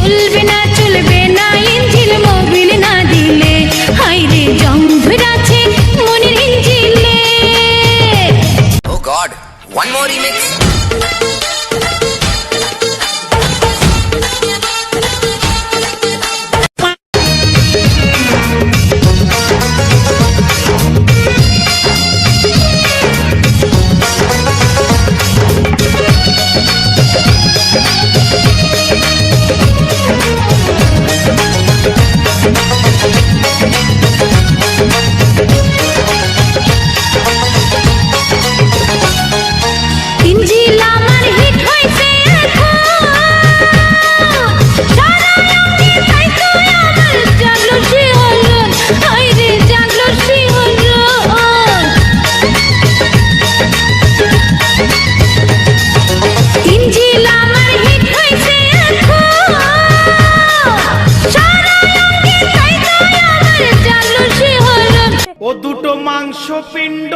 চলবে না চলবে না ইঞ্জিল মোবিল না দিলে, হাইরে জং ধরাছে মনের ইঞ্জিলে। Oh God, one more remix. ইঞ্জিল আমার হিট হইছে এখন, সারা রঙে তাইতো আমার জাগলো শিহরণ, হাইরে জাগলো শিহরণ। ইঞ্জিল আমার হিট হইছে এখন, সারা রঙে তাইতো আমার জাগলো শিহরণ। ও দুটো মাংস পিণ্ড